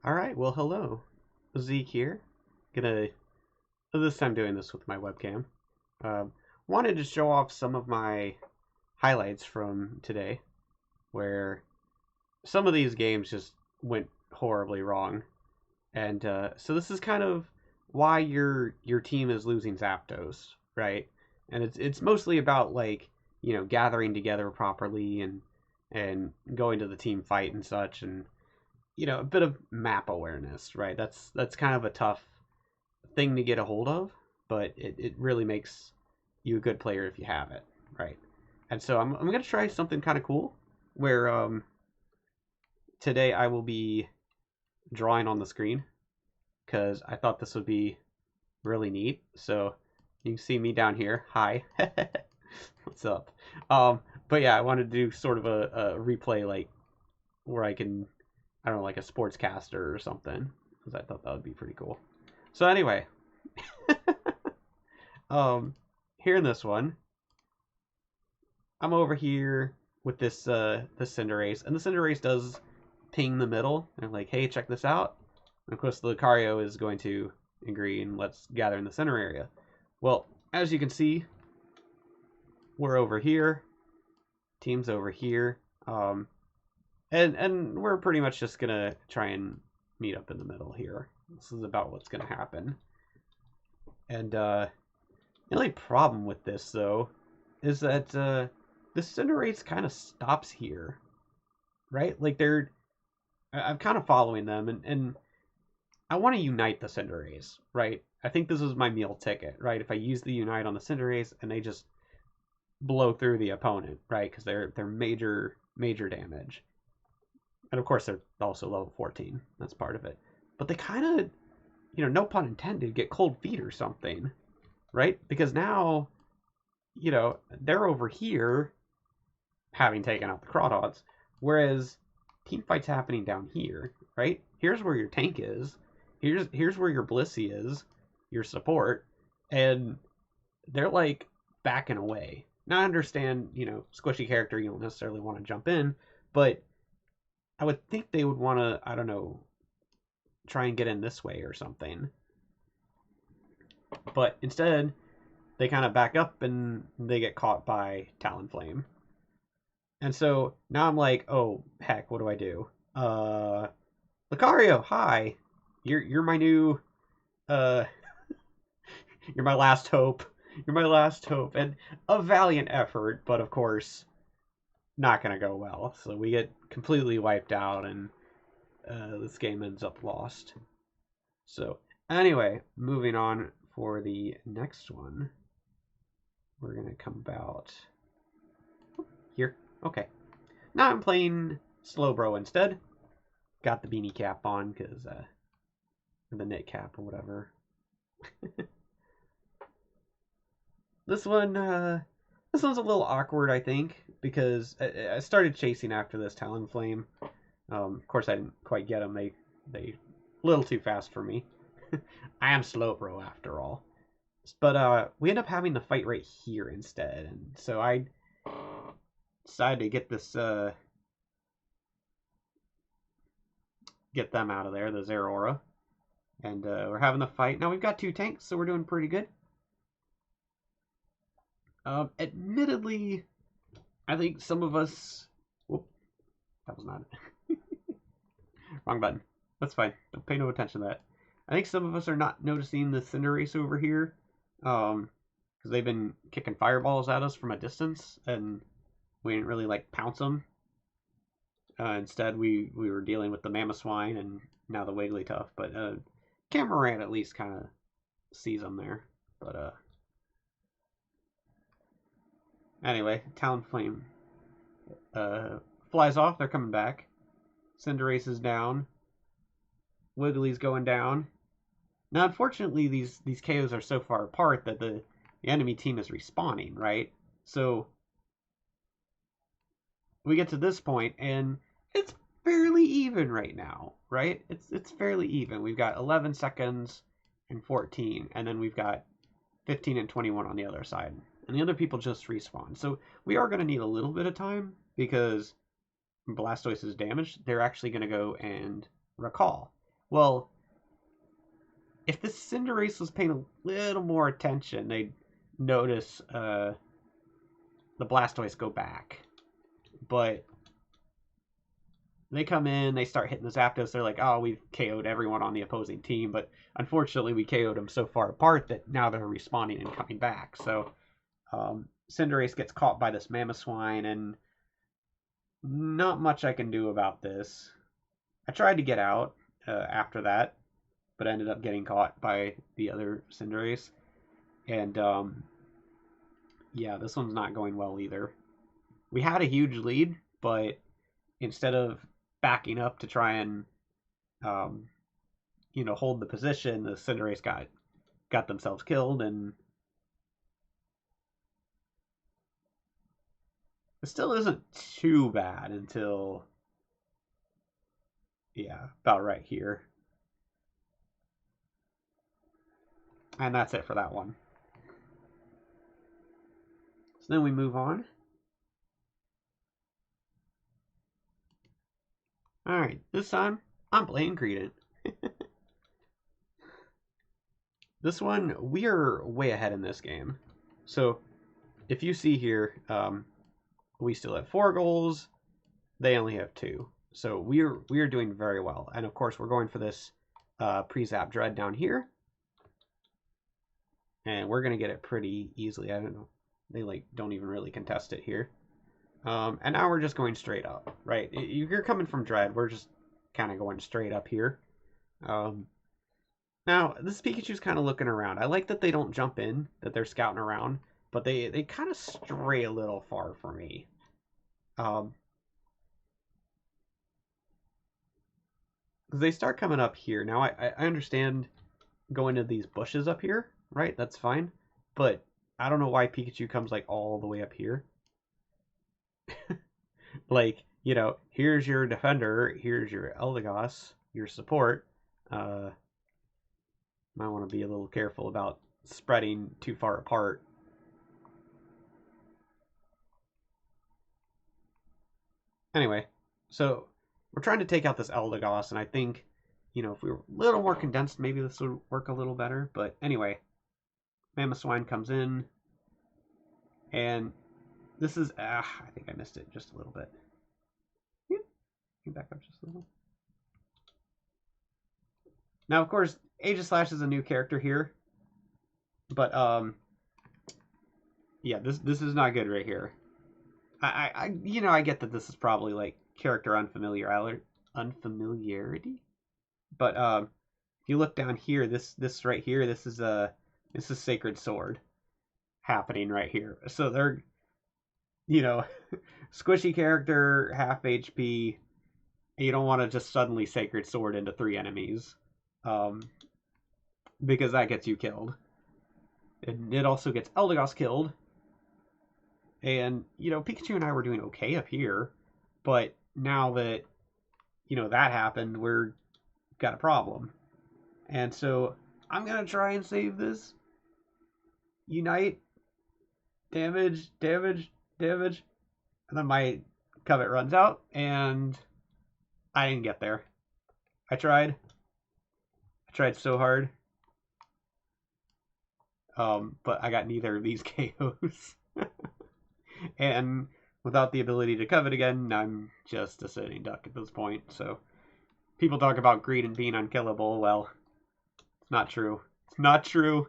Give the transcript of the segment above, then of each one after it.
Alright, well hello. Zeke here. Gonna this time doing this with my webcam. Um, Wanted to show off some of my highlights from today, where some of these games just went horribly wrong. And so this is kind of why your team is losing Zapdos, right? And it's mostly about like, gathering together properly and going to the team fight and such, and a bit of map awareness, right? That's kind of a tough thing to get a hold of, but it really makes you a good player if you have it, right? And so I'm gonna try something kind of cool, where today I will be drawing on the screen because I thought this would be really neat. So you can see me down here. Hi, what's up? But yeah, I wanted to do sort of a replay, like where I can, I don't know, like a sportscaster or something, because I thought that would be pretty cool. So anyway, um, here in this one, I'm over here with this Cinderace, and the Cinderace does ping the middle. And I'm like, hey, check this out. And of course, the Lucario is going to agree, and let's gather in the center area. Well, as you can see, we're over here. Team's over here. And we're pretty much just gonna try and meet up in the middle here. This is about what's gonna happen. And the only problem with this, though, is that the Cinderace kind of stops here, right? Like I'm kind of following them, and I want to unite the Cinderace, right? I think this is my meal ticket, right? If I use the unite on the Cinderace and they just blow through the opponent, right? Because they're major damage, and of course they're also level 14. That's part of it. But they kind of, no pun intended, get cold feet or something, right? Because now, they're over here having taken out the Crawdods, whereas team fight's happening down here, right? Here's where your tank is. Here's where your Blissey is, your support, and they're like backing away. Now I understand, squishy character, you don't necessarily want to jump in, but I would think they would want to, I don't know, try and get in this way or something. But instead, they kind of back up and they get caught by Talonflame. And so now I'm like, oh heck, what do I do? Lucario, hi. You're my new uh you're my last hope. You're my last hope. And a valiant effort, but of course not gonna go well. So we get completely wiped out, and this game ends up lost. So anyway, moving on for the next one. We're gonna come about here. Okay. Now I'm playing Slowbro instead. Got the beanie cap on because the knit cap or whatever. This one's a little awkward, I think, because I started chasing after this Talonflame. Of course, I didn't quite get them. They a little too fast for me. I am Slowbro after all. But we end up having the fight right here instead, and so I decided to get this get them out of there, the Zeraora. And we're having the fight. Now we've got two tanks, so we're doing pretty good. Admittedly, I think some of us... Whoop, that was not it. Wrong button. That's fine. Don't pay no attention to that. I think some of us are not noticing the Cinderace over here. Because they've been kicking fireballs at us from a distance, and we didn't really, like, pounce them. Instead, we were dealing with the Mamoswine and now the Wigglytuff. But Cameron at least kind of sees them there. But anyway, Talonflame flies off. They're coming back. Cinderace is down. Wiggly's going down. Now, unfortunately, these KOs are so far apart that the enemy team is respawning, right? So we get to this point, and it's fairly even right now, right? It's fairly even. We've got 11 seconds and 14, and then we've got 15 and 21 on the other side. And the other people just respawn. So we are going to need a little bit of time, because Blastoise is damaged. They're actually going to go and recall. Well, if the Cinderace was paying a little more attention, they'd notice the Blastoise go back. But they come in, they start hitting the Zapdos. They're like, oh, we've KO'd everyone on the opposing team. But unfortunately, we KO'd them so far apart that now they're respawning and coming back. So Cinderace gets caught by this Mamoswine, and not much I can do about this. I tried to get out after that, but ended up getting caught by the other Cinderace. And yeah, this one's not going well either. We had a huge lead, but instead of backing up to try and hold the position, the Cinderace got themselves killed, and it still isn't too bad until about right here. And that's it for that one. So then we move on. Alright, this time I'm playing Credent. This one, we are way ahead in this game. So if you see here, we still have 4 goals. They only have 2. So we are doing very well. And of course, we're going for this pre-zap dread down here. And we're going to get it pretty easily. I don't know. They don't even really contest it here. And now we're just going straight up, right? You're coming from dread. We're just kind of going straight up here. Now, this Pikachu's kind of looking around. I like that they don't jump in, that they're scouting around. But they kind of stray a little far for me. Because they start coming up here. Now, I understand going to these bushes up here, right? That's fine. But I don't know why Pikachu comes, all the way up here. Here's your defender. Here's your Eldegoss, your support. Might want to be a little careful about spreading too far apart. Anyway, so we're trying to take out this Eldegoss, and I think, if we were a little more condensed, maybe this would work a little better. But anyway, Mamoswine comes in, and this is, I think I missed it just a little bit. Back up just a little. Now, of course, Aegislash is a new character here, but yeah, this is not good right here. I get that this is probably character unfamiliarity, but if you look down here, this right here, this is Sacred Sword happening right here. So they're, squishy character, half HP. You don't want to just suddenly Sacred Sword into 3 enemies, because that gets you killed. And it also gets Eldegoss killed. And, Pikachu and I were doing okay up here, but now that, that happened, we're got a problem. And so I'm going to try and save this. Unite. Damage, damage, damage. And then my covet runs out, and I didn't get there. I tried so hard. But I got neither of these KOs. And without the ability to covet again, I'm just a sitting duck at this point. So people talk about greed and being unkillable. Well, it's not true. It's not true.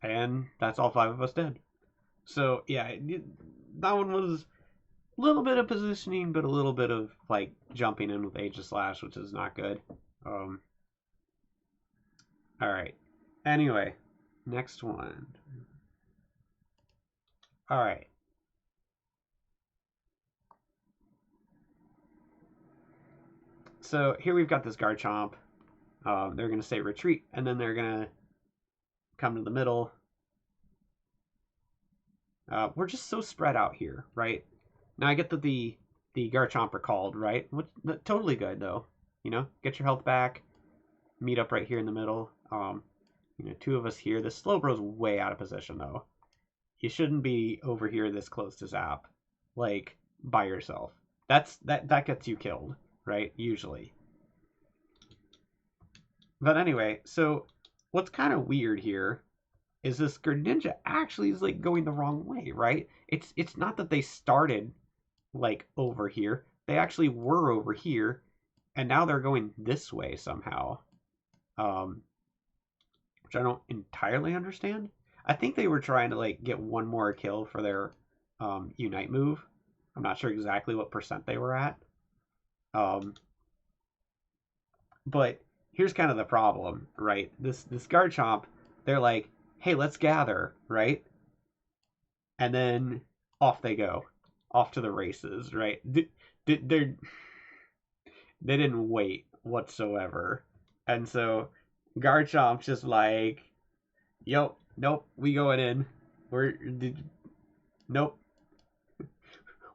And that's all 5 of us dead. So yeah, that one was a little bit of positioning, but a little bit of jumping in with Aegislash, which is not good. All right. Anyway, next one. All right. So here we've got this Garchomp. They're going to say retreat, and then they're going to come to the middle. We're just so spread out here, right? Now I get that the Garchomp are called, right? Totally good, though. Get your health back. Meet up right here in the middle. 2 of us here. This Slowbro's way out of position, though. You shouldn't be over here this close to Zap, by yourself. that gets you killed, right? Usually. But anyway, so what's kind of weird here is this Greninja actually is like going the wrong way, right? It's not that they started like over here. They actually were over here, and now they're going this way somehow. Um, which I don't entirely understand. I think they were trying to like get one more kill for their Unite move. I'm not sure exactly what percent they were at. Um, but here's kind of the problem, right? This Garchomp, they're like, hey, let's gather, right? And then off they go, off to the races, right? They didn't wait whatsoever, and so Garchomp's just like, yo, nope, we going in. We're nope.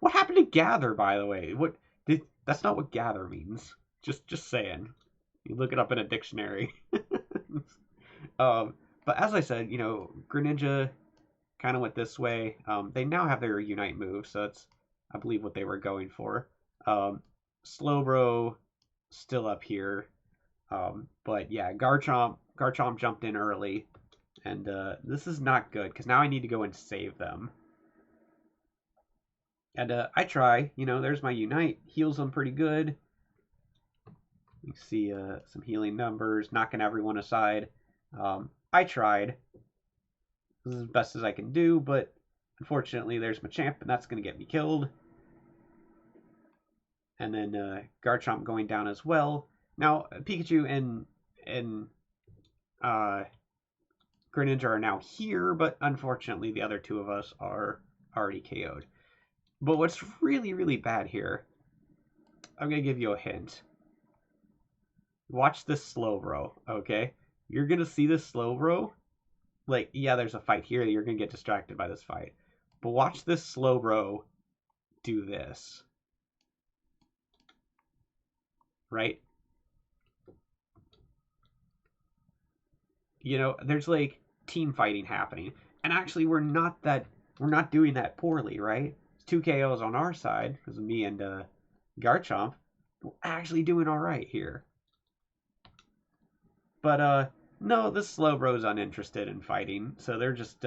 What happened to gather, by the way? What did that's not what gather means. Just saying. You look it up in a dictionary. um, but as I said, Greninja kind of went this way. They now have their Unite move, so that's I believe what they were going for. Slowbro still up here. But yeah, Garchomp jumped in early, and this is not good because now I need to go and save them. And I try, there's my Unite, heals them pretty good. You see some healing numbers, knocking everyone aside. I tried. This is as best as I can do, but unfortunately there's Machamp, and that's going to get me killed. And then Garchomp going down as well. Now, Pikachu and Greninja are now here, but unfortunately the other two of us are already KO'd. But what's really, really bad here, I'm going to give you a hint. Watch this Slowbro, okay? You're going to see this Slowbro. Like, yeah, there's a fight here. You're going to get distracted by this fight. But watch this Slowbro do this. Right? There's like team fighting happening. And actually, we're not doing that poorly, right? It's 2 KOs on our side, because of me and Garchomp. We're actually doing all right here. But no, this Slowbro's uninterested in fighting, so they're just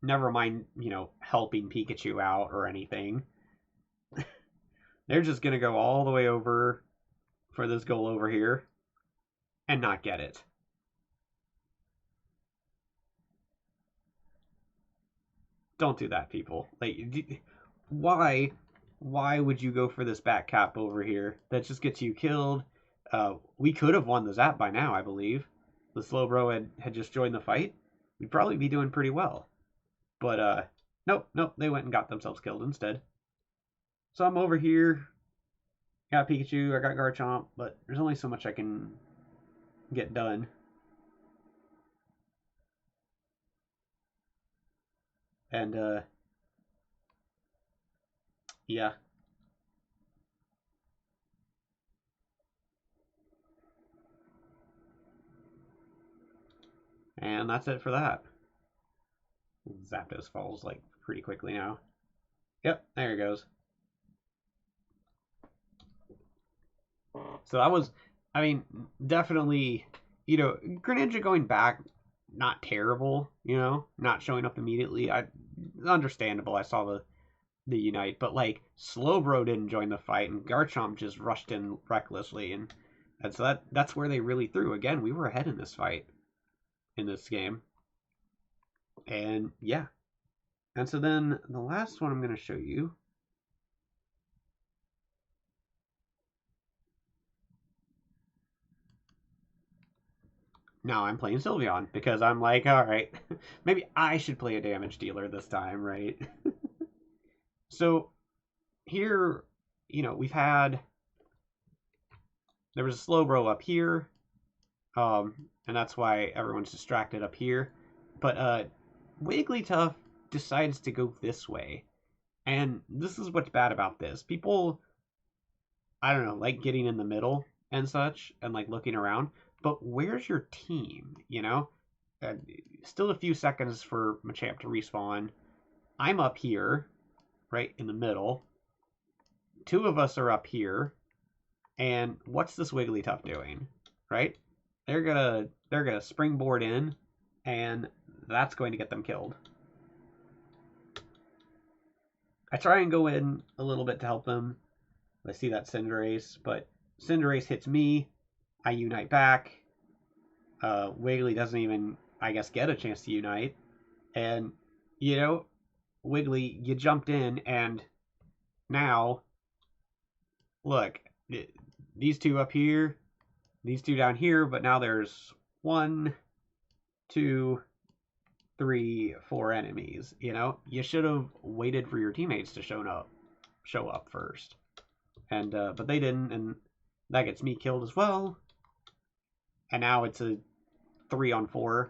never mind, helping Pikachu out or anything. They're just gonna go all the way over for this goal over here and not get it. Don't do that, people. Like, why would you go for this back cap over here? That just gets you killed. We could have won the Zap by now, I believe. The Slowbro had just joined the fight. We'd probably be doing pretty well. But nope, they went and got themselves killed instead. So I'm over here. Got Pikachu, I got Garchomp, but there's only so much I can get done. And yeah. And that's it for that. Zapdos falls like pretty quickly now. Yep, there he goes. So that was, I mean, definitely, Greninja going back, not terrible, not showing up immediately. Understandable. I saw the Unite, but like Slowbro didn't join the fight, and Garchomp just rushed in recklessly, and so that's where they really threw. Again, we were ahead in this fight, in this game, and yeah. And so then the last one I'm going to show you. Now I'm playing Sylveon because I'm like, all right, maybe I should play a damage dealer this time, right? So here, we've had, there was a Slowbro up here, and that's why everyone's distracted up here. But Wigglytuff decides to go this way, and this is what's bad about this. People, I don't know, like getting in the middle and such, and like looking around. But where's your team? Still a few seconds for Machamp to respawn. I'm up here. right in the middle. 2 of us are up here. And what's this Wigglytuff doing? Right? They're gonna springboard in, and that's going to get them killed. I try and go in a little bit to help them. I see that Cinderace, but Cinderace hits me. I unite back. Wiggly doesn't even, I guess, get a chance to unite. And, you know, Wiggly, you jumped in, and now, look, these 2 up here, these 2 down here, but now there's 1, 2, 3, 4 enemies. You know, you should have waited for your teammates to show up first. And but they didn't, and that gets me killed as well. And now it's a 3-on-4.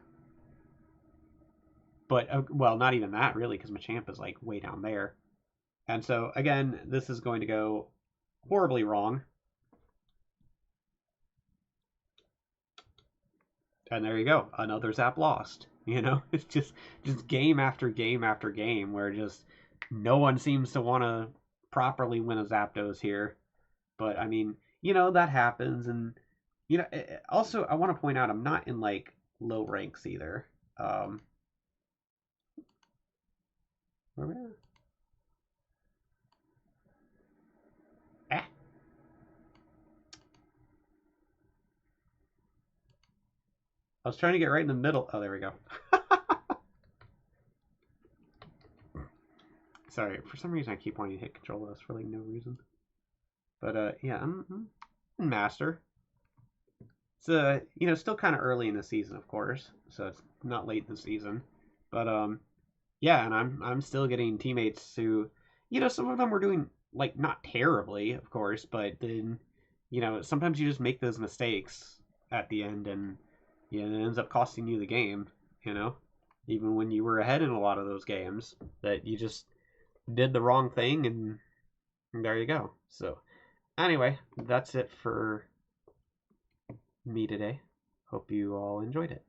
But well, not even that really, because Machamp is like way down there. And so again, this is going to go horribly wrong. And there you go, another Zap lost. You know, it's just game after game after game where just no one seems to want to properly win a Zapdos here. But I mean, you know, that happens. And you know, also I want to point out I'm not in like low ranks either. Where are we at? I was trying to get right in the middle. Oh, there we go. Sorry, for some reason I keep wanting to hit Control S for like no reason. But yeah, I'm Master. It's you know, still kind of early in the season, of course, so it's not late in the season. But yeah, and I'm still getting teammates who, you know, some of them were doing like not terribly, of course, but then, you know, sometimes you just make those mistakes at the end, and you know, it ends up costing you the game. You know, even when you were ahead in a lot of those games, that you just did the wrong thing, and there you go. So anyway, that's it for me today. Hope you all enjoyed it.